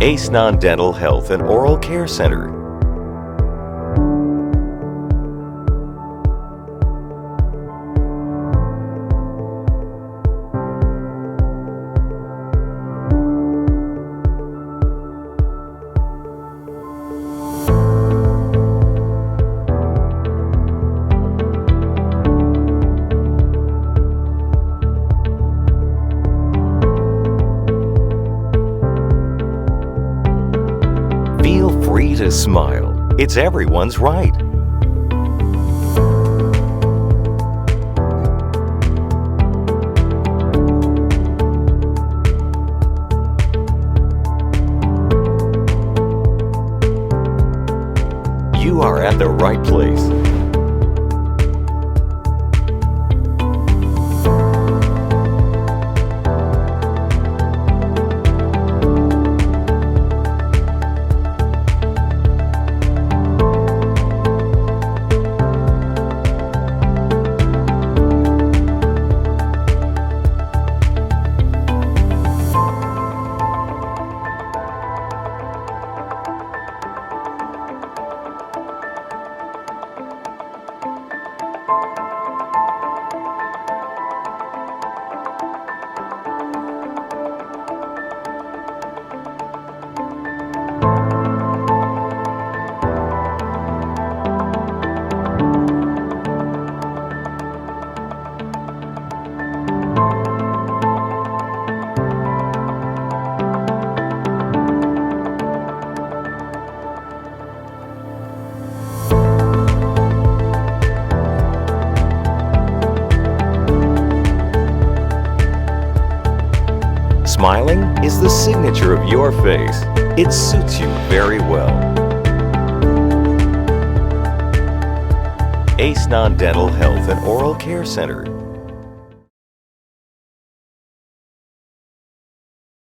Ace Non-Dental Health and Oral Care Center. Feel free to smile. It's everyone's right. You are at the right place. Smiling is the signature of your face. It suits you very well. Ace Non-Dental Health and Oral Care Center.